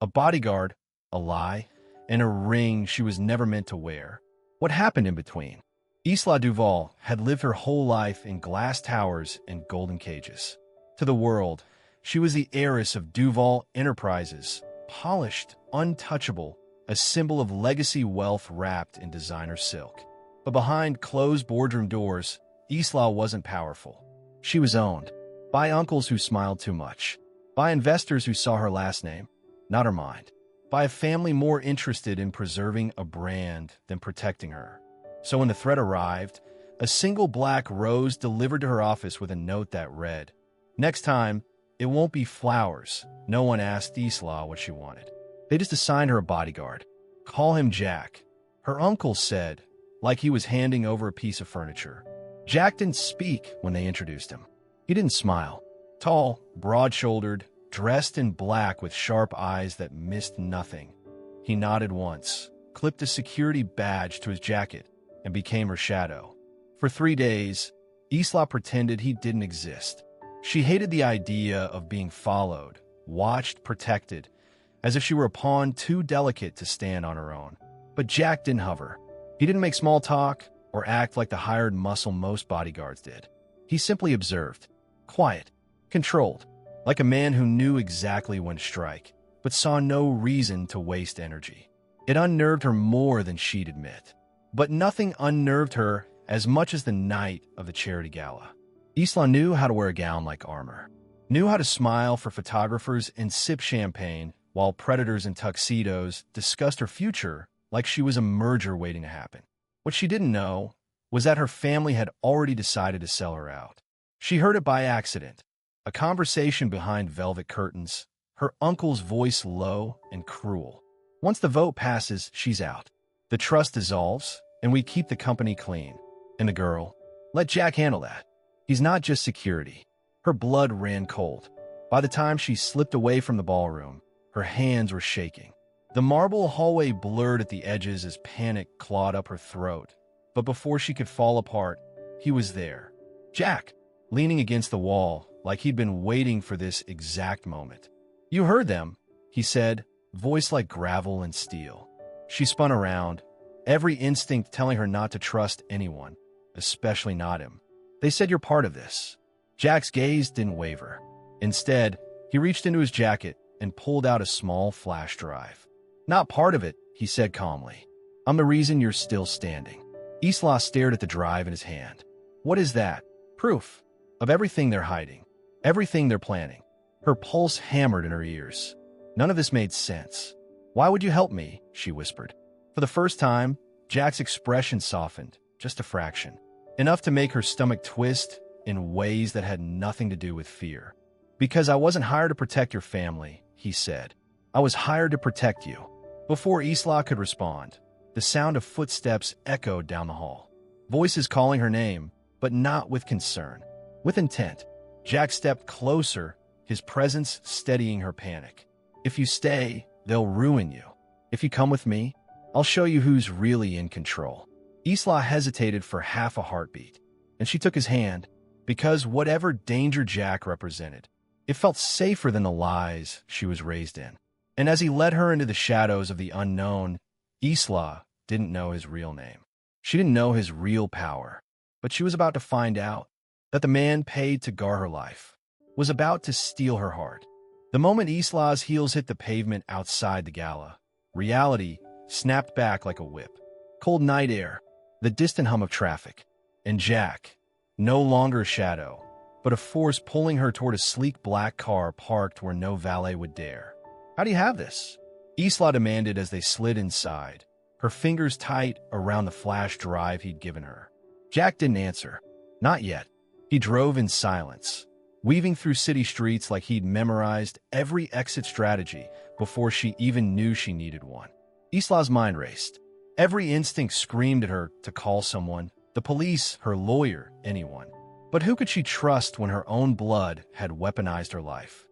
A bodyguard, a lie, and a ring she was never meant to wear. What happened in between? Isla Duval had lived her whole life in glass towers and golden cages. To the world, she was the heiress of Duval Enterprises, polished, untouchable, a symbol of legacy wealth wrapped in designer silk. But behind closed boardroom doors, Isla wasn't powerful. She was owned by uncles who smiled too much, by investors who saw her last name, not her mind, by a family more interested in preserving a brand than protecting her. So when the threat arrived, a single black rose delivered to her office with a note that read, "Next time, it won't be flowers." No one asked Isla what she wanted. They just assigned her a bodyguard. "Call him Jack," her uncle said, like he was handing over a piece of furniture. Jack didn't speak when they introduced him. He didn't smile. Tall, broad-shouldered, dressed in black with sharp eyes that missed nothing. He nodded once, clipped a security badge to his jacket, and became her shadow. For 3 days, Isla pretended he didn't exist. She hated the idea of being followed, watched, protected, as if she were a pawn too delicate to stand on her own. But Jack didn't hover. He didn't make small talk or act like the hired muscle most bodyguards did. He simply observed, quiet, controlled, like a man who knew exactly when to strike, but saw no reason to waste energy. It unnerved her more than she'd admit. But nothing unnerved her as much as the night of the charity gala. Isla knew how to wear a gown like armor, knew how to smile for photographers and sip champagne while predators in tuxedos discussed her future like she was a merger waiting to happen. What she didn't know was that her family had already decided to sell her out. She heard it by accident, a conversation behind velvet curtains, her uncle's voice low and cruel. "Once the vote passes, she's out. The trust dissolves, and we keep the company clean. And the girl, let Jack handle that. He's not just security." Her blood ran cold. By the time she slipped away from the ballroom, her hands were shaking. The marble hallway blurred at the edges as panic clawed up her throat. But before she could fall apart, he was there. Jack, leaning against the wall, like he'd been waiting for this exact moment. "You heard them," he said, voice like gravel and steel. She spun around, every instinct telling her not to trust anyone, especially not him. "They said you're part of this." Jack's gaze didn't waver. Instead, he reached into his jacket and pulled out a small flash drive. "Not part of it," he said calmly. "I'm the reason you're still standing." Isla stared at the drive in his hand. "What is that?" "Proof of everything they're hiding, everything they're planning." Her pulse hammered in her ears. None of this made sense. "Why would you help me?" she whispered. For the first time, Jack's expression softened, just a fraction, enough to make her stomach twist in ways that had nothing to do with fear. "Because I wasn't hired to protect your family," he said. "I was hired to protect you." Before Isla could respond, the sound of footsteps echoed down the hall. Voices calling her name, but not with concern, with intent. Jack stepped closer, his presence steadying her panic. "If you stay, they'll ruin you. If you come with me, I'll show you who's really in control." Isla hesitated for half a heartbeat, and she took his hand, because whatever danger Jack represented, it felt safer than the lies she was raised in. And as he led her into the shadows of the unknown, Isla didn't know his real name. She didn't know his real power, but she was about to find out that the man paid to guard her life was about to steal her heart. The moment Isla's heels hit the pavement outside the gala, reality snapped back like a whip. Cold night air, the distant hum of traffic, and Jack, no longer a shadow, but a force pulling her toward a sleek black car parked where no valet would dare. "How do you have this?" Isla demanded as they slid inside, her fingers tight around the flash drive he'd given her. Jack didn't answer. Not yet. He drove in silence, weaving through city streets like he'd memorized every exit strategy before she even knew she needed one. Isla's mind raced. Every instinct screamed at her to call someone, the police, her lawyer, anyone. But who could she trust when her own blood had weaponized her life?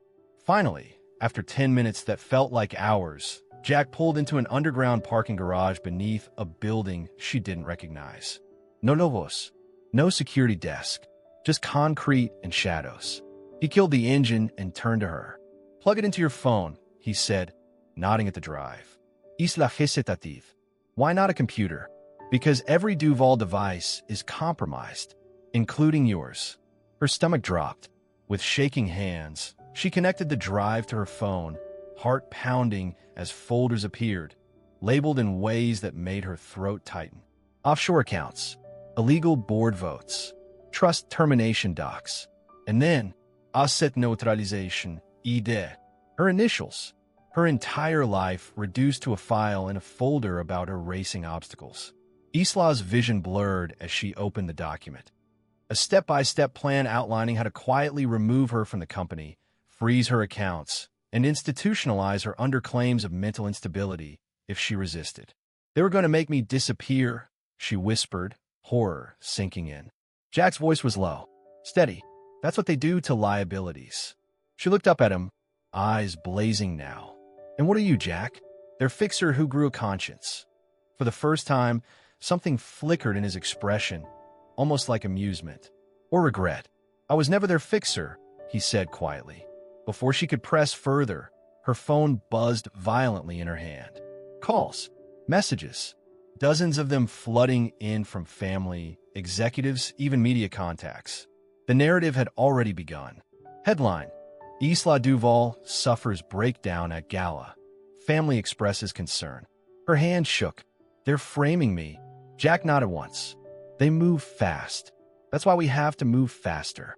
Finally, after 10 minutes that felt like hours, Jack pulled into an underground parking garage beneath a building she didn't recognize. No logos, no security desk, just concrete and shadows. He killed the engine and turned to her. "Plug it into your phone," he said, nodding at the drive. Isla Hesitative. Why not a computer? Because every Duval device is compromised, including yours. Her stomach dropped. With shaking hands, she connected the drive to her phone, heart pounding as folders appeared, labeled in ways that made her throat tighten. Offshore accounts, illegal board votes, trust termination docs, and then asset neutralization, ID. Her initials, her entire life reduced to a file in a folder about erasing obstacles. Isla's vision blurred as she opened the document. A step-by-step plan outlining how to quietly remove her from the company, freeze her accounts, and institutionalize her under claims of mental instability if she resisted. They were going to make me disappear, she whispered, horror sinking in. Jack's voice was low, steady. That's what they do to liabilities. She looked up at him, eyes blazing now. And what are you, Jack? Their fixer who grew a conscience. For the first time, something flickered in his expression, almost like amusement or regret. I was never their fixer, he said quietly. Before she could press further, her phone buzzed violently in her hand. Calls, messages, dozens of them flooding in from family, executives, even media contacts. The narrative had already begun. Headline: Isla Duval suffers breakdown at gala. Family expresses concern. Her hand shook. They're framing me. Jack nodded once. They move fast. That's why we have to move faster.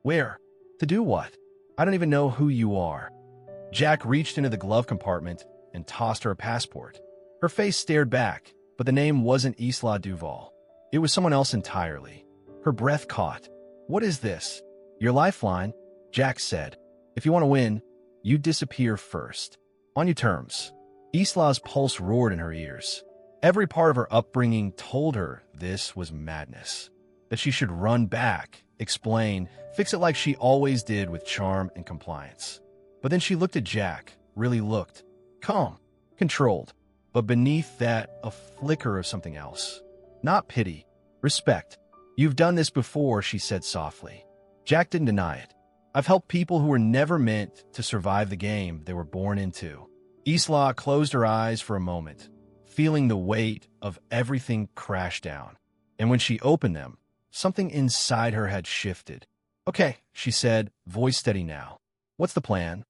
Where? To do what? I don't even know who you are. Jack reached into the glove compartment and tossed her a passport. Her face stared back, but the name wasn't Isla Duval. It was someone else entirely. Her breath caught. What is this? Your lifeline, Jack said. If you want to win, you disappear first. On your terms. Isla's pulse roared in her ears. Every part of her upbringing told her this was madness. That she should run back, explain, fix it like she always did with charm and compliance. But then she looked at Jack, really looked. Calm, controlled. But beneath that, a flicker of something else. Not pity, respect. You've done this before, she said softly. Jack didn't deny it. I've helped people who were never meant to survive the game they were born into. Isla closed her eyes for a moment, feeling the weight of everything crash down. And when she opened them, something inside her had shifted. Okay, she said, voice steady now. What's the plan?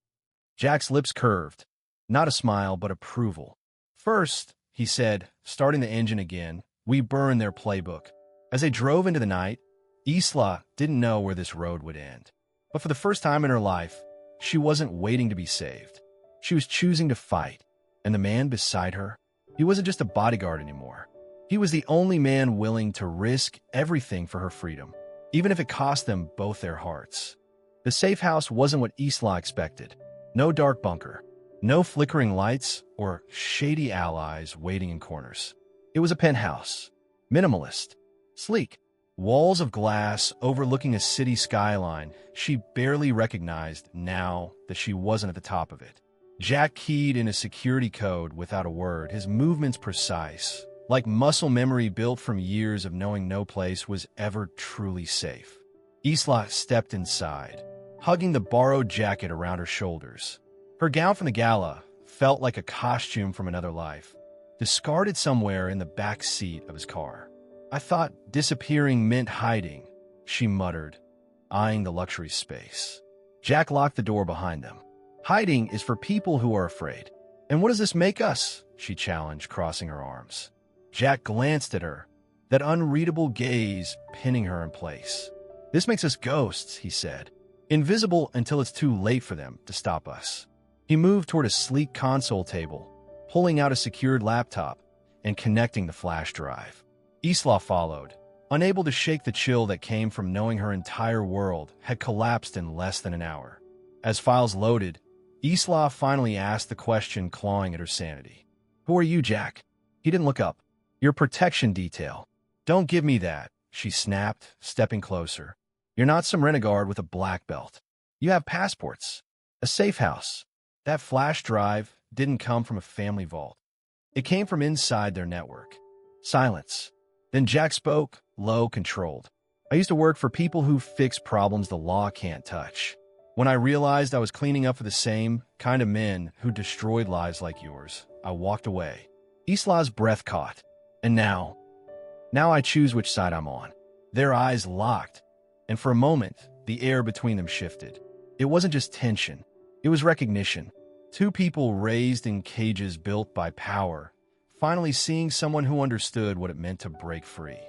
Jack's lips curved. Not a smile, but approval. First, he said, starting the engine again, we burn their playbook. As they drove into the night, Isla didn't know where this road would end. But for the first time in her life, she wasn't waiting to be saved. She was choosing to fight. And the man beside her, he wasn't just a bodyguard anymore. He was the only man willing to risk everything for her freedom, even if it cost them both their hearts. The safe house wasn't what Isla expected. No dark bunker, no flickering lights or shady allies waiting in corners. It was a penthouse, minimalist, sleek, walls of glass overlooking a city skyline she barely recognized now that she wasn't at the top of it. Jack keyed in a security code without a word, his movements precise, like muscle memory built from years of knowing no place was ever truly safe. Isla stepped inside, hugging the borrowed jacket around her shoulders. Her gown from the gala felt like a costume from another life, discarded somewhere in the back seat of his car. I thought disappearing meant hiding, she muttered, eyeing the luxury space. Jack locked the door behind them. Hiding is for people who are afraid. And what does this make us? She challenged, crossing her arms. Jack glanced at her, that unreadable gaze pinning her in place. This makes us ghosts, he said. Invisible until it's too late for them to stop us. He moved toward a sleek console table, pulling out a secured laptop and connecting the flash drive. Isla followed, unable to shake the chill that came from knowing her entire world had collapsed in less than an hour. As files loaded, Isla finally asked the question clawing at her sanity. Who are you, Jack? He didn't look up. Your protection detail. Don't give me that, she snapped, stepping closer. You're not some renegade with a black belt. You have passports, a safe house. That flash drive didn't come from a family vault. It came from inside their network. Silence. Then Jack spoke, low, controlled. I used to work for people who fix problems the law can't touch. When I realized I was cleaning up for the same kind of men who destroyed lives like yours, I walked away. Isla's breath caught. And now I choose which side I'm on. Their eyes locked, and for a moment, the air between them shifted. It wasn't just tension, it was recognition. Two people raised in cages built by power, finally seeing someone who understood what it meant to break free.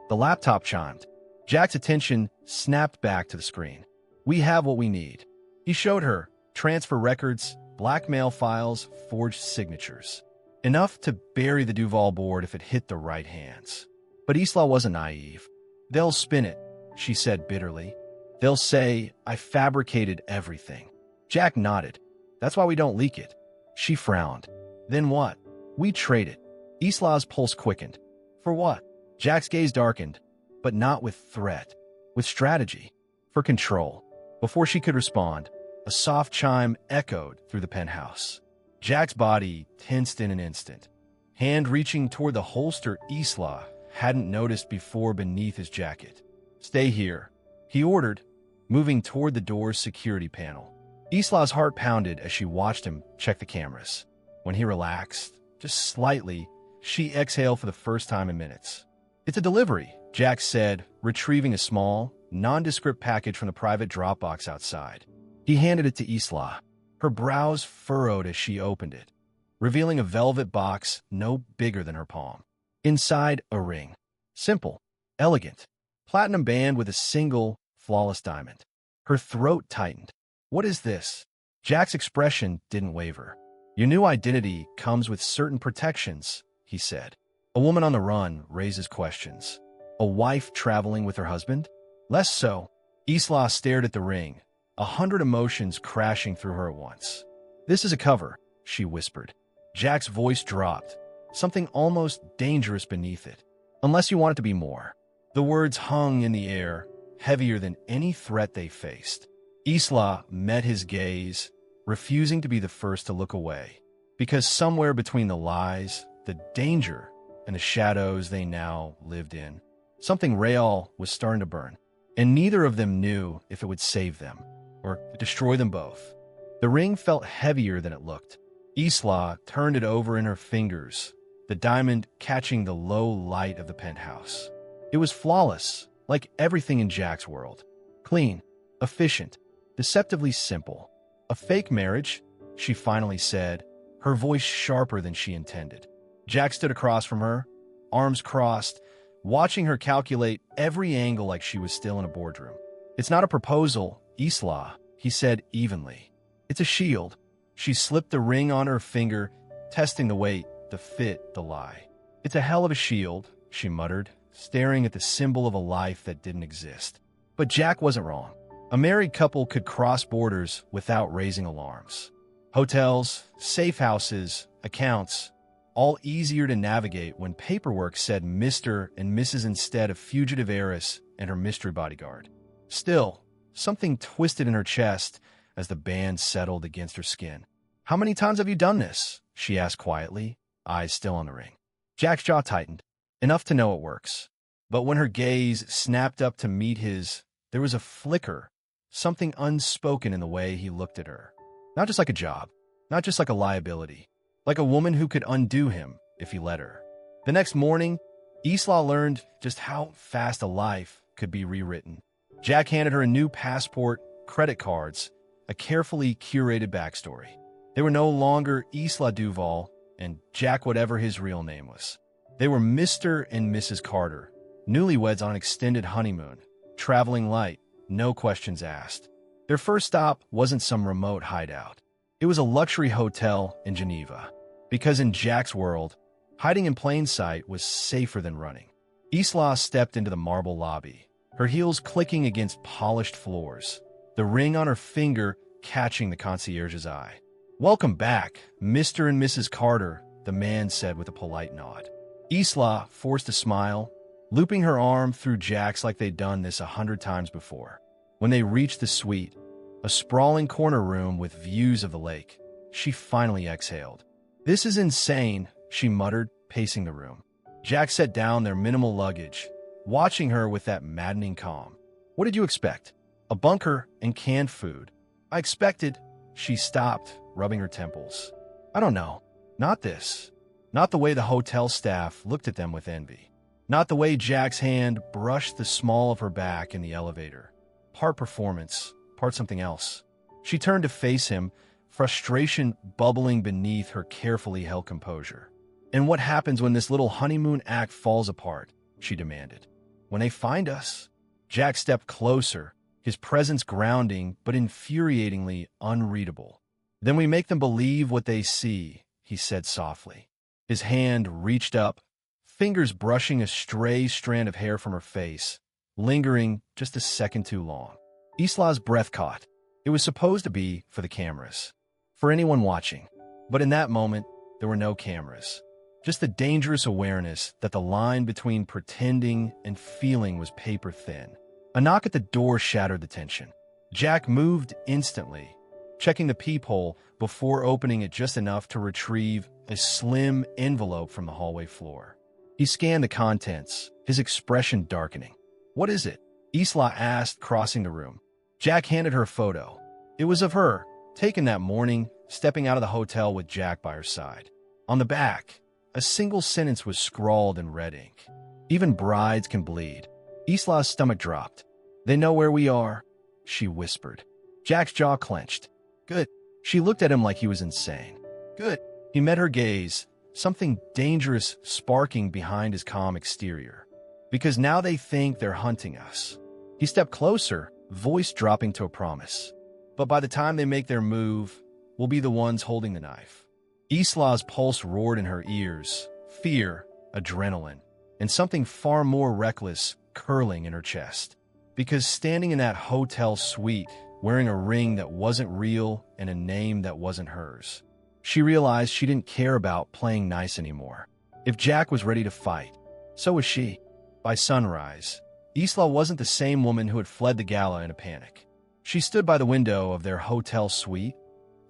The laptop chimed. Jack's attention snapped back to the screen. We have what we need. He showed her transfer records, blackmail files, forged signatures. Enough to bury the Duval board if it hit the right hands. But Isla wasn't naive. They'll spin it, she said bitterly. They'll say, I fabricated everything. Jack nodded. That's why we don't leak it. She frowned. Then what? We trade it. Isla's pulse quickened. For what? Jack's gaze darkened, but not with threat, with strategy, for control. Before she could respond, a soft chime echoed through the penthouse. Jack's body tensed in an instant, hand reaching toward the holster Isla hadn't noticed before beneath his jacket. Stay here, he ordered, moving toward the door's security panel. Isla's heart pounded as she watched him check the cameras. When he relaxed, just slightly, she exhaled for the first time in minutes. It's a delivery, Jack said, retrieving a small, nondescript package from the private Dropbox outside. He handed it to Isla. Her brows furrowed as she opened it, revealing a velvet box no bigger than her palm. Inside, a ring. Simple, elegant, platinum band with a single, flawless diamond. Her throat tightened. What is this? Jack's expression didn't waver. Your new identity comes with certain protections, he said. A woman on the run raises questions. A wife traveling with her husband? Less so. Isla stared at the ring, 100 emotions crashing through her at once. This is a cover, she whispered. Jack's voice dropped, something almost dangerous beneath it. Unless you want it to be more. The words hung in the air, heavier than any threat they faced. Isla met his gaze, refusing to be the first to look away, because somewhere between the lies, the danger, and the shadows they now lived in, something real was starting to burn, and neither of them knew if it would save them or destroy them both. The ring felt heavier than it looked. Isla turned it over in her fingers, the diamond catching the low light of the penthouse. It was flawless, like everything in Jack's world. Clean, efficient, deceptively simple. A fake marriage, she finally said, her voice sharper than she intended. Jack stood across from her, arms crossed, watching her calculate every angle like she was still in a boardroom. It's not a proposal, Isla, he said evenly. It's a shield. She slipped the ring on her finger, testing the weight, the fit, the lie. It's a hell of a shield, she muttered, staring at the symbol of a life that didn't exist. But Jack wasn't wrong. A married couple could cross borders without raising alarms. Hotels, safe houses, accounts, all easier to navigate when paperwork said Mr. and Mrs. instead of fugitive heiress and her mystery bodyguard. Still, something twisted in her chest as the band settled against her skin. How many times have you done this? She asked quietly, eyes still on the ring. Jack's jaw tightened, enough to know it works. But when her gaze snapped up to meet his, there was a flicker, something unspoken in the way he looked at her. Not just like a job, not just like a liability, like a woman who could undo him if he let her. The next morning, Isla learned just how fast a life could be rewritten. Jack handed her a new passport, credit cards, a carefully curated backstory. They were no longer Isla Duval and Jack whatever his real name was. They were Mr. and Mrs. Carter, newlyweds on an extended honeymoon, traveling light, no questions asked. Their first stop wasn't some remote hideout. It was a luxury hotel in Geneva, because in Jack's world, hiding in plain sight was safer than running. Isla stepped into the marble lobby, her heels clicking against polished floors, the ring on her finger catching the concierge's eye. Welcome back, Mr. and Mrs. Carter, the man said with a polite nod. Isla forced a smile, looping her arm through Jack's like they'd done this 100 times before. When they reached the suite, a sprawling corner room with views of the lake, she finally exhaled. This is insane, she muttered, pacing the room. Jack set down their minimal luggage, watching her with that maddening calm. What did you expect? A bunker and canned food. I expected. She stopped, rubbing her temples. I don't know. Not this. Not the way the hotel staff looked at them with envy. Not the way Jack's hand brushed the small of her back in the elevator. Part performance, part something else. She turned to face him, frustration bubbling beneath her carefully held composure. And what happens when this little honeymoon act falls apart? She demanded. When they find us? Jack stepped closer, his presence grounding but infuriatingly unreadable. Then we make them believe what they see, he said softly. His hand reached up, fingers brushing a stray strand of hair from her face, lingering just a second too long. Isla's breath caught. It was supposed to be for the cameras, for anyone watching. But in that moment, there were no cameras. Just the dangerous awareness that the line between pretending and feeling was paper thin. A knock at the door shattered the tension. Jack moved instantly, checking the peephole before opening it just enough to retrieve a slim envelope from the hallway floor. He scanned the contents, his expression darkening. What is it? Isla asked, crossing the room. Jack handed her a photo. It was of her, taken that morning, stepping out of the hotel with Jack by her side. On the back, a single sentence was scrawled in red ink. Even brides can bleed. Isla's stomach dropped. They know where we are, she whispered. Jack's jaw clenched. Good. She looked at him like he was insane. Good. He met her gaze, something dangerous sparking behind his calm exterior. Because now they think they're hunting us. He stepped closer, voice dropping to a promise. But by the time they make their move, we'll be the ones holding the knife. Isla's pulse roared in her ears, fear, adrenaline, and something far more reckless curling in her chest. Because standing in that hotel suite, wearing a ring that wasn't real and a name that wasn't hers, she realized she didn't care about playing nice anymore. If Jack was ready to fight, so was she. By sunrise, Isla wasn't the same woman who had fled the gala in a panic. She stood by the window of their hotel suite,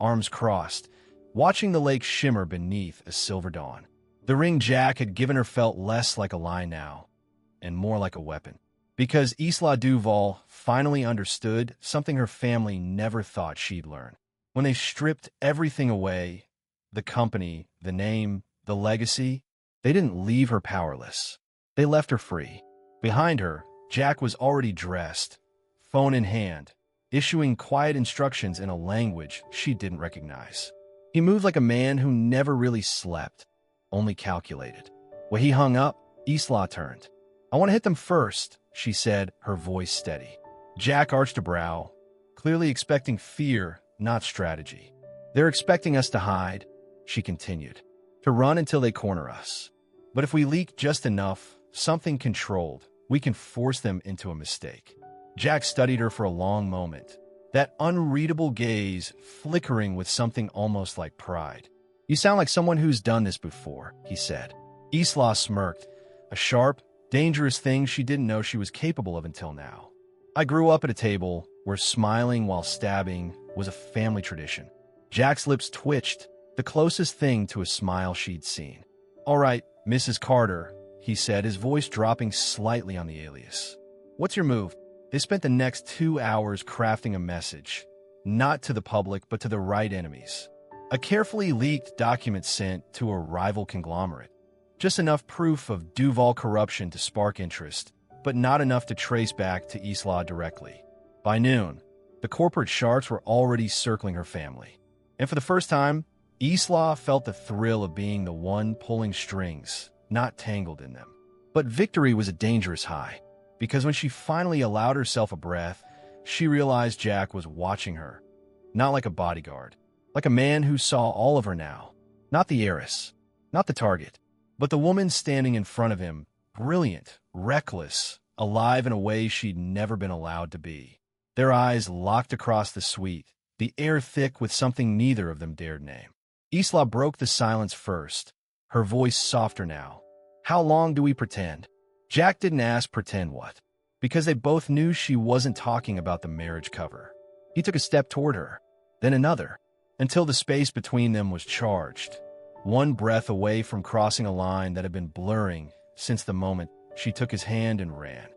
arms crossed, watching the lake shimmer beneath a silver dawn. The ring Jack had given her felt less like a lie now, and more like a weapon. Because Isla Duval finally understood something her family never thought she'd learn. When they stripped everything away, the company, the name, the legacy, they didn't leave her powerless. They left her free. Behind her, Jack was already dressed, phone in hand, issuing quiet instructions in a language she didn't recognize. He moved like a man who never really slept, only calculated. When he hung up, Isla turned. I want to hit them first, she said, her voice steady. Jack arched a brow, clearly expecting fear, not strategy. They're expecting us to hide, she continued, to run until they corner us. But if we leak just enough, something controlled, we can force them into a mistake. Jack studied her for a long moment, that unreadable gaze flickering with something almost like pride. You sound like someone who's done this before, he said. Isla smirked, a sharp, dangerous thing she didn't know she was capable of until now. I grew up at a table where smiling while stabbing was a family tradition. Jack's lips twitched, the closest thing to a smile she'd seen. All right, Mrs. Carter, he said, his voice dropping slightly on the alias. What's your move? They spent the next 2 hours crafting a message, not to the public, but to the right enemies. A carefully leaked document sent to a rival conglomerate. Just enough proof of Duval corruption to spark interest, but not enough to trace back to Isla directly. By noon, the corporate sharks were already circling her family. And for the first time, Isla felt the thrill of being the one pulling strings, not tangled in them. But victory was a dangerous high, because when she finally allowed herself a breath, she realized Jack was watching her, not like a bodyguard, like a man who saw all of her now. Not the heiress, not the target, but the woman standing in front of him, brilliant, reckless, alive in a way she'd never been allowed to be. Their eyes locked across the suite, the air thick with something neither of them dared name. Isla broke the silence first, her voice softer now. How long do we pretend? Jack didn't ask pretend what, because they both knew she wasn't talking about the marriage cover. He took a step toward her, then another, until the space between them was charged, one breath away from crossing a line that had been blurring since the moment she took his hand and ran.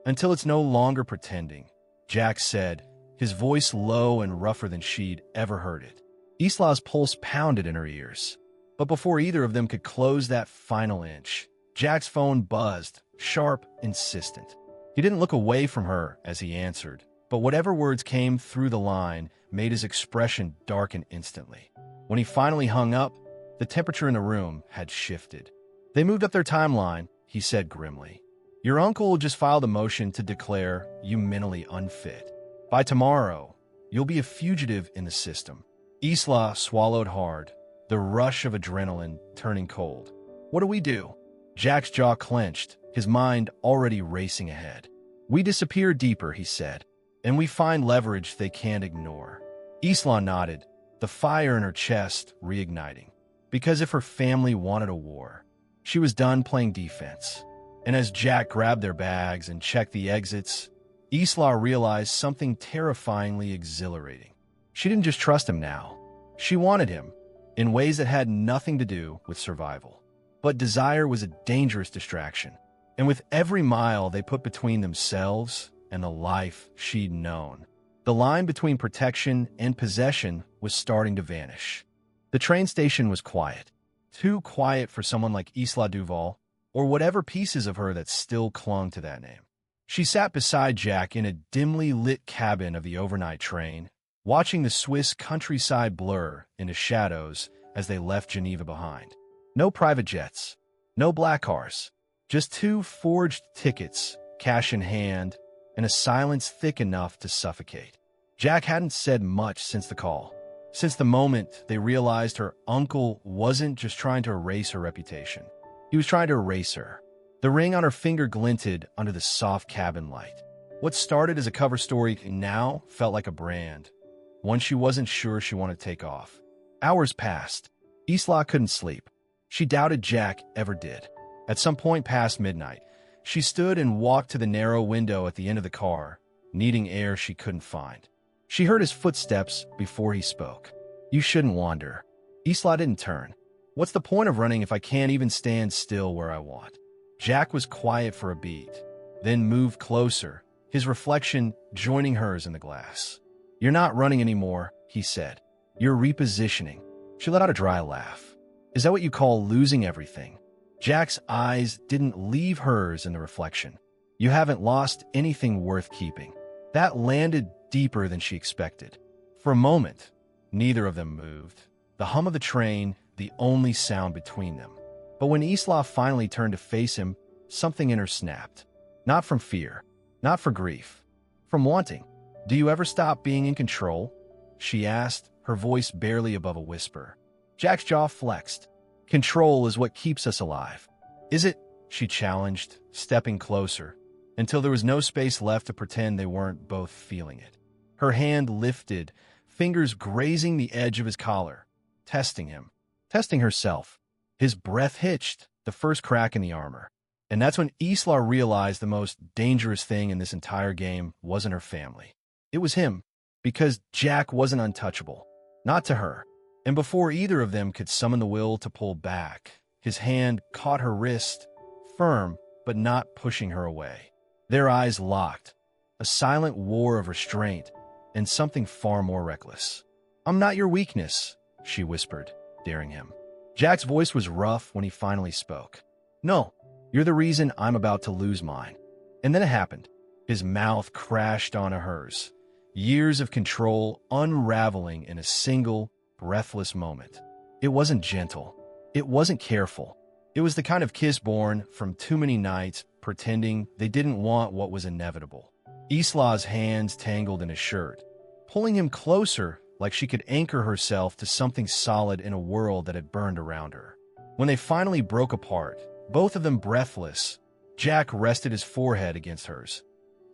Until it's no longer pretending, Jack said, his voice low and rougher than she'd ever heard it. Isla's pulse pounded in her ears. But before either of them could close that final inch, Jack's phone buzzed, sharp, insistent. He didn't look away from her as he answered, but whatever words came through the line made his expression darken instantly. When he finally hung up, the temperature in the room had shifted. "They moved up their timeline," he said grimly. "Your uncle just filed a motion to declare you mentally unfit. By tomorrow, you'll be a fugitive in the system." Isla swallowed hard, the rush of adrenaline turning cold. "What do we do?" Jack's jaw clenched, his mind already racing ahead. "We disappear deeper," he said, "and we find leverage they can't ignore." Isla nodded, the fire in her chest reigniting. Because if her family wanted a war, she was done playing defense. And as Jack grabbed their bags and checked the exits, Isla realized something terrifyingly exhilarating. She didn't just trust him now. She wanted him, in ways that had nothing to do with survival. But desire was a dangerous distraction, and with every mile they put between themselves and the life she'd known, the line between protection and possession was starting to vanish. The train station was quiet, too quiet for someone like Isla Duval, or whatever pieces of her that still clung to that name. She sat beside Jack in a dimly lit cabin of the overnight train, watching the Swiss countryside blur into shadows as they left Geneva behind. No private jets, no black cars, just two forged tickets, cash in hand, and a silence thick enough to suffocate. Jack hadn't said much since the call, since the moment they realized her uncle wasn't just trying to erase her reputation. He was trying to erase her. The ring on her finger glinted under the soft cabin light. What started as a cover story now felt like a brand, one she wasn't sure she wanted to take off. Hours passed. Isla couldn't sleep. She doubted Jack ever did. At some point past midnight, she stood and walked to the narrow window at the end of the car, needing air she couldn't find. She heard his footsteps before he spoke. "You shouldn't wander." Isla didn't turn. "What's the point of running if I can't even stand still where I want?" Jack was quiet for a beat, then moved closer, his reflection joining hers in the glass. "You're not running anymore," he said. "You're repositioning." She let out a dry laugh. "Is that what you call losing everything?" Jack's eyes didn't leave hers in the reflection. "You haven't lost anything worth keeping." That landed deeper than she expected. For a moment, neither of them moved, the hum of the train the only sound between them. But when Isla finally turned to face him, something in her snapped. Not from fear, not for grief, from wanting. "Do you ever stop being in control?" she asked, her voice barely above a whisper. Jack's jaw flexed. "Control is what keeps us alive." "Is it?" she challenged, stepping closer, until there was no space left to pretend they weren't both feeling it. Her hand lifted, fingers grazing the edge of his collar, testing him, testing herself. His breath hitched, the first crack in the armor. And that's when Isla realized the most dangerous thing in this entire game wasn't her family. It was him, because Jack wasn't untouchable. Not to her. And before either of them could summon the will to pull back, his hand caught her wrist, firm but not pushing her away. Their eyes locked, a silent war of restraint, and something far more reckless. "I'm not your weakness," she whispered, daring him. Jack's voice was rough when he finally spoke. "No, you're the reason I'm about to lose mine." And then it happened. His mouth crashed onto hers, years of control unraveling in a single, breathless moment. It wasn't gentle. It wasn't careful. It was the kind of kiss born from too many nights pretending they didn't want what was inevitable. Isla's hands tangled in his shirt, pulling him closer like she could anchor herself to something solid in a world that had burned around her. When they finally broke apart, both of them breathless, Jack rested his forehead against hers,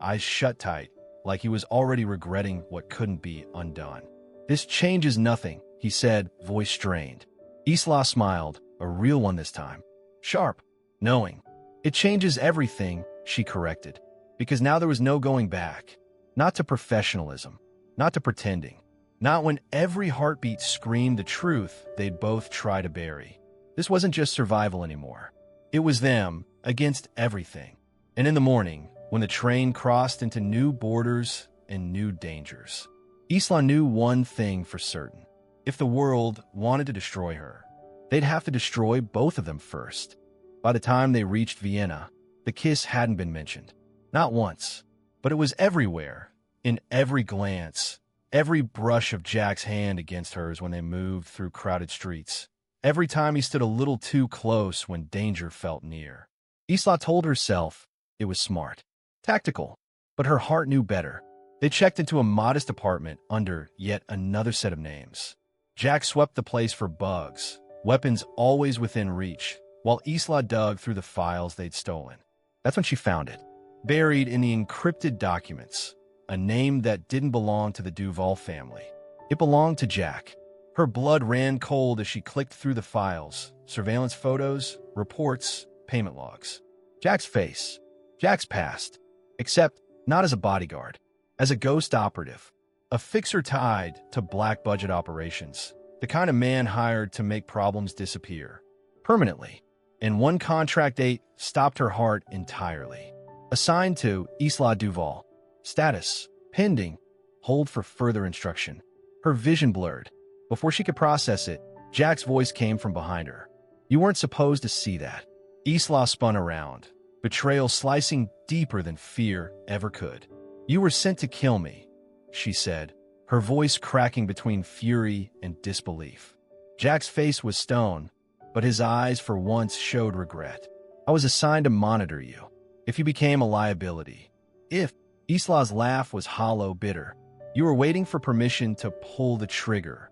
eyes shut tight, like he was already regretting what couldn't be undone. "This changes nothing," he said, voice strained. Isla smiled, a real one this time. Sharp, knowing. "It changes everything," she corrected, because now there was no going back. Not to professionalism, not to pretending, not when every heartbeat screamed the truth they'd both try to bury. This wasn't just survival anymore. It was them against everything. And in the morning, when the train crossed into new borders, and new dangers. Isla knew one thing for certain. If the world wanted to destroy her, they'd have to destroy both of them first. By the time they reached Vienna, the kiss hadn't been mentioned. Not once, but it was everywhere, in every glance, every brush of Jack's hand against hers when they moved through crowded streets, every time he stood a little too close when danger felt near. Isla told herself it was smart, tactical, but her heart knew better. They checked into a modest apartment under yet another set of names. Jack swept the place for bugs, weapons always within reach, while Isla dug through the files they'd stolen. That's when she found it, buried in the encrypted documents, a name that didn't belong to the Duval family. It belonged to Jack. Her blood ran cold as she clicked through the files, surveillance photos, reports, payment logs. Jack's face, Jack's past, except not as a bodyguard, as a ghost operative, a fixer tied to black-budget operations, the kind of man hired to make problems disappear permanently. And one contract date stopped her heart entirely. Assigned to Isla Duval. Status, pending, hold for further instruction. Her vision blurred. Before she could process it, Jack's voice came from behind her. You weren't supposed to see that. Isla spun around, betrayal slicing deeper than fear ever could. You were sent to kill me, she said, her voice cracking between fury and disbelief. Jack's face was stone, but his eyes for once showed regret. I was assigned to monitor you. If you became a liability. If Isla's laugh was hollow, bitter. You were waiting for permission to pull the trigger.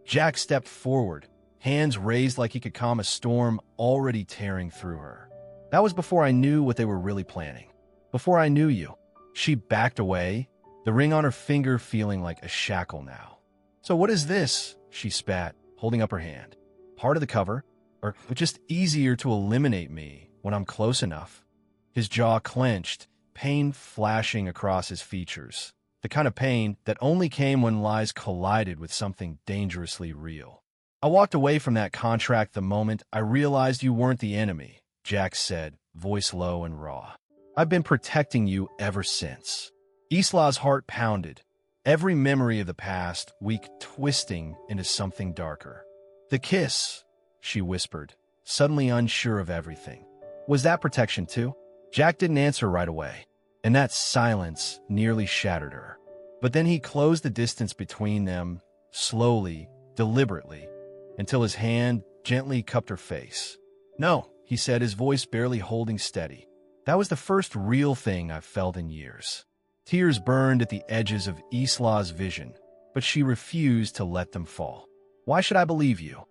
Jack stepped forward, hands raised like he could calm a storm already tearing through her. That was before I knew what they were really planning. Before I knew you. She backed away, the ring on her finger feeling like a shackle now. So what is this? She spat, holding up her hand. Part of the cover? Or just easier to eliminate me when I'm close enough? His jaw clenched, pain flashing across his features. The kind of pain that only came when lies collided with something dangerously real. I walked away from that contract the moment I realized you weren't the enemy, Jack said, voice low and raw. I've been protecting you ever since. Isla's heart pounded, every memory of the past week twisting into something darker. The kiss, she whispered, suddenly unsure of everything. Was that protection too? Jack didn't answer right away, and that silence nearly shattered her. But then he closed the distance between them, slowly, deliberately, until his hand gently cupped her face. No, he said, his voice barely holding steady. That was the first real thing I've felt in years. Tears burned at the edges of Isla's vision, but she refused to let them fall. Why should I believe you?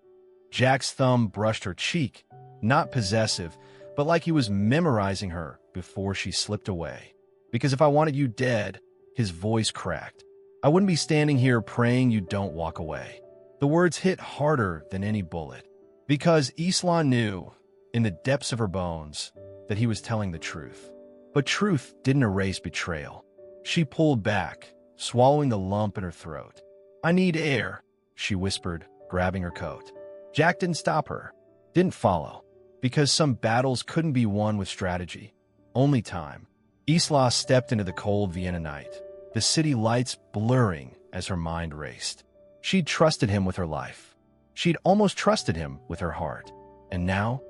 Jack's thumb brushed her cheek, not possessive, but like he was memorizing her before she slipped away. Because if I wanted you dead, his voice cracked, I wouldn't be standing here praying you don't walk away. The words hit harder than any bullet. Because Isla knew, in the depths of her bones, that he was telling the truth. But truth didn't erase betrayal. She pulled back, swallowing the lump in her throat. I need air, she whispered, grabbing her coat. Jack didn't stop her, didn't follow. Because some battles couldn't be won with strategy, only time. Isla stepped into the cold Vienna night, the city lights blurring as her mind raced. She'd trusted him with her life. She'd almost trusted him with her heart. And now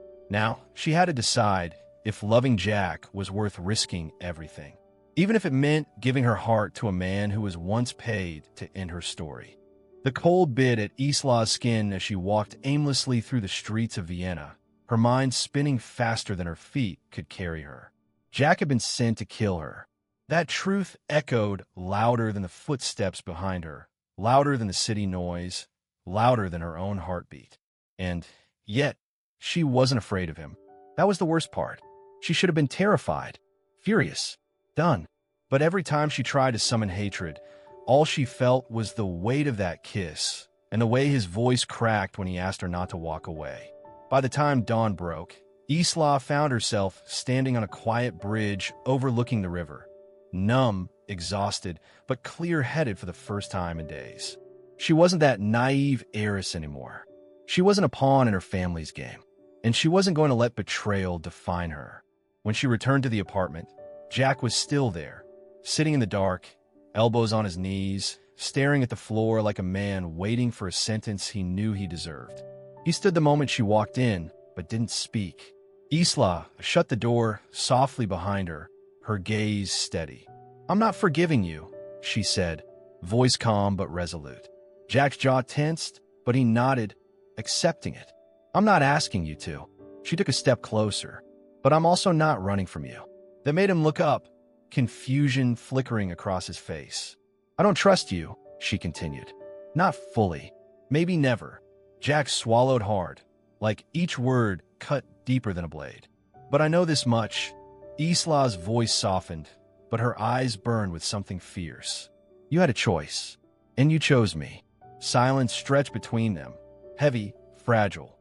she had to decide if loving Jack was worth risking everything, even if it meant giving her heart to a man who was once paid to end her story. The cold bit at Isla's skin as she walked aimlessly through the streets of Vienna, her mind spinning faster than her feet could carry her. Jack had been sent to kill her. That truth echoed louder than the footsteps behind her, louder than the city noise, louder than her own heartbeat. And yet, she wasn't afraid of him. That was the worst part. She should have been terrified, furious, done. But every time she tried to summon hatred, all she felt was the weight of that kiss and the way his voice cracked when he asked her not to walk away. By the time dawn broke, Isla found herself standing on a quiet bridge overlooking the river, numb, exhausted, but clear-headed for the first time in days. She wasn't that naive heiress anymore. She wasn't a pawn in her family's game, and she wasn't going to let betrayal define her. When she returned to the apartment, Jack was still there, sitting in the dark, elbows on his knees, staring at the floor like a man waiting for a sentence he knew he deserved. He stood the moment she walked in, but didn't speak. Isla shut the door softly behind her, her gaze steady. "I'm not forgiving you," she said, voice calm but resolute. Jack's jaw tensed, but he nodded, accepting it. "I'm not asking you to." She took a step closer. "But I'm also not running from you." That made him look up, confusion flickering across his face. "I don't trust you," she continued. "Not fully. Maybe never." Jack swallowed hard, like each word cut deeper than a blade. "But I know this much." Isla's voice softened, but her eyes burned with something fierce. "You had a choice, and you chose me." Silence stretched between them, heavy, fragile.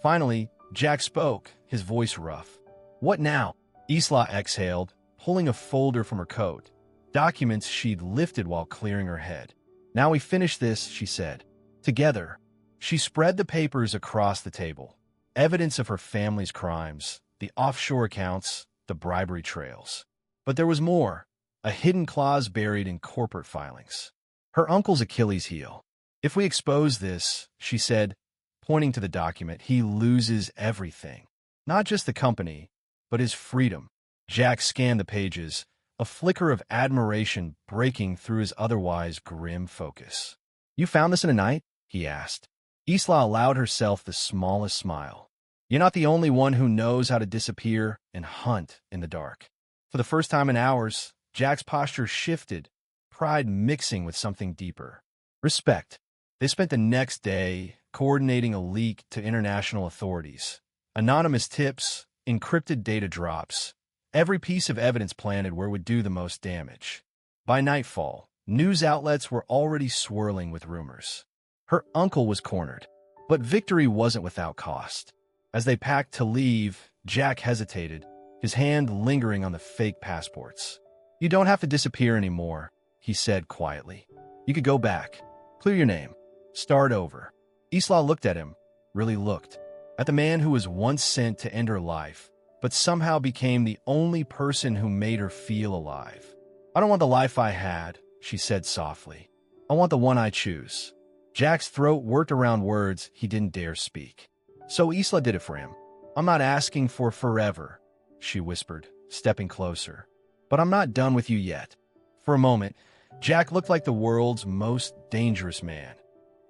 Finally, Jack spoke, his voice rough. "What now?" Isla exhaled, pulling a folder from her coat, documents she'd lifted while clearing her head. "Now we finish this," she said. "Together." She spread the papers across the table, evidence of her family's crimes, the offshore accounts, the bribery trails. But there was more, a hidden clause buried in corporate filings. Her uncle's Achilles heel. "If we expose this," she said, pointing to the document, "he loses everything. Not just the company, but his freedom." Jack scanned the pages, a flicker of admiration breaking through his otherwise grim focus. "You found this in a night?" he asked. Isla allowed herself the smallest smile. "You're not the only one who knows how to disappear and hunt in the dark." For the first time in hours, Jack's posture shifted, pride mixing with something deeper. Respect. They spent the next day coordinating a leak to international authorities. Anonymous tips, encrypted data drops, every piece of evidence planted where it would do the most damage. By nightfall, news outlets were already swirling with rumors. Her uncle was cornered, but victory wasn't without cost. As they packed to leave, Jack hesitated, his hand lingering on the fake passports. "You don't have to disappear anymore," he said quietly. "You could go back, clear your name, start over." Isla looked at him, really looked, at the man who was once sent to end her life, but somehow became the only person who made her feel alive. "I don't want the life I had," she said softly. "I want the one I choose." Jack's throat worked around words he didn't dare speak. So Isla did it for him. "I'm not asking for forever," she whispered, stepping closer. "But I'm not done with you yet." For a moment, Jack looked like the world's most dangerous man,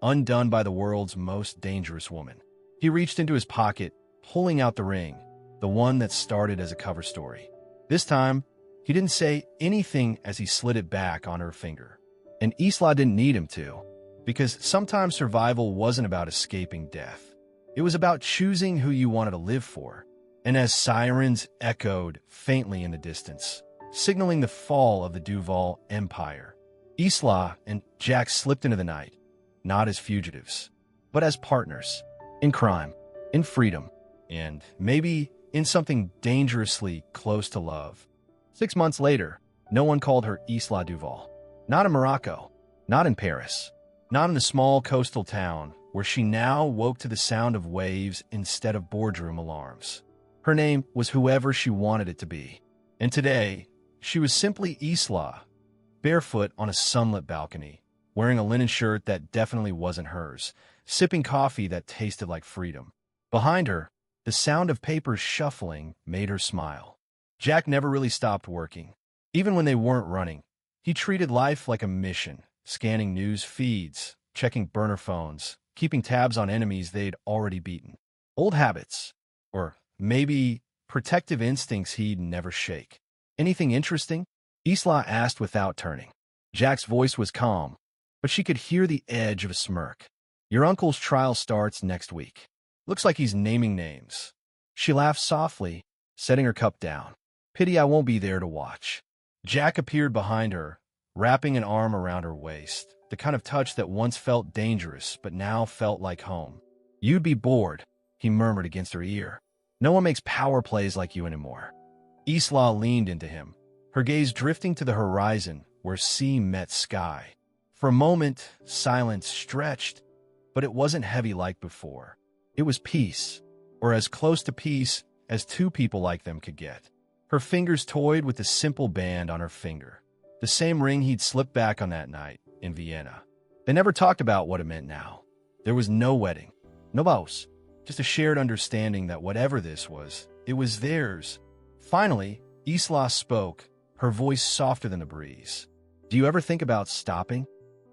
undone by the world's most dangerous woman. He reached into his pocket, pulling out the ring, the one that started as a cover story. This time, he didn't say anything as he slid it back on her finger. And Isla didn't need him to, because sometimes survival wasn't about escaping death. It was about choosing who you wanted to live for. And as sirens echoed faintly in the distance, signaling the fall of the Duval Empire, Isla and Jack slipped into the night, not as fugitives, but as partners, in crime, in freedom, and maybe in something dangerously close to love. 6 months later, no one called her Isla Duval. Not in Morocco, not in Paris, not in the small coastal town where she now woke to the sound of waves instead of boardroom alarms. Her name was whoever she wanted it to be. And today, she was simply Isla, barefoot on a sunlit balcony, wearing a linen shirt that definitely wasn't hers, sipping coffee that tasted like freedom. Behind her, the sound of papers shuffling made her smile. Jack never really stopped working. Even when they weren't running, he treated life like a mission, scanning news feeds, checking burner phones, keeping tabs on enemies they'd already beaten. Old habits, or maybe protective instincts he'd never shake. "Anything interesting?" Isla asked without turning. Jack's voice was calm, but she could hear the edge of a smirk. "Your uncle's trial starts next week. Looks like he's naming names." She laughed softly, setting her cup down. "Pity I won't be there to watch." Jack appeared behind her, wrapping an arm around her waist, the kind of touch that once felt dangerous but now felt like home. "You'd be bored," he murmured against her ear. "No one makes power plays like you anymore." Isla leaned into him, her gaze drifting to the horizon where sea met sky. For a moment, silence stretched, but it wasn't heavy like before. It was peace, or as close to peace as two people like them could get. Her fingers toyed with the simple band on her finger. the same ring he'd slipped back on that night in Vienna. They never talked about what it meant now. There was no wedding, no vows, just a shared understanding that whatever this was, it was theirs. Finally, Isla spoke, her voice softer than the breeze. Do you ever think about stopping?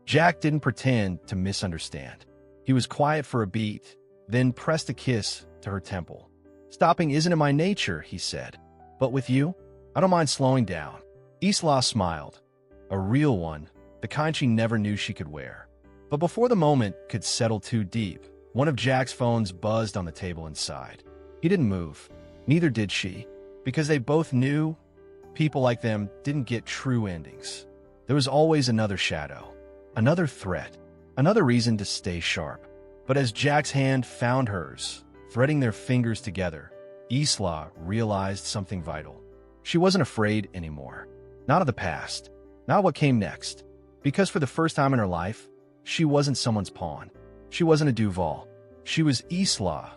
Jack didn't pretend to misunderstand. He was quiet for a beat, then pressed a kiss to her temple. Stopping isn't in my nature, he said. But with you, I don't mind slowing down. Isla smiled. A real one, the kind she never knew she could wear. But before the moment could settle too deep, one of Jack's phones buzzed on the table inside. He didn't move. Neither did she, because they both knew people like them didn't get true endings. There was always another shadow, another threat, another reason to stay sharp. But as Jack's hand found hers, threading their fingers together, Isla realized something vital. She wasn't afraid anymore. Not of the past, not what came next. Because for the first time in her life, she wasn't someone's pawn. She wasn't a Duval. She was Isla,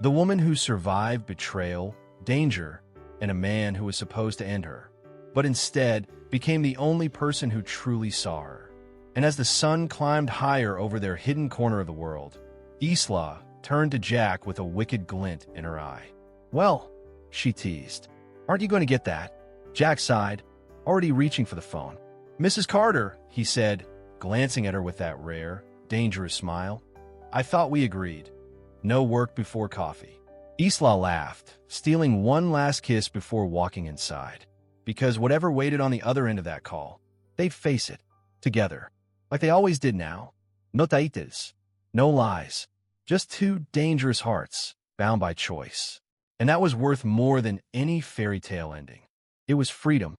the woman who survived betrayal, danger, and a man who was supposed to end her, but instead became the only person who truly saw her. And as the sun climbed higher over their hidden corner of the world, Isla turned to Jack with a wicked glint in her eye. Well, she teased, aren't you going to get that? Jack sighed, already reaching for the phone. Mrs. Carter, he said, glancing at her with that rare, dangerous smile. I thought we agreed. No work before coffee. Isla laughed, stealing one last kiss before walking inside. Because whatever waited on the other end of that call, they'd face it, together, like they always did now. No taitas, no lies, just two dangerous hearts, bound by choice. And that was worth more than any fairy tale ending. It was freedom,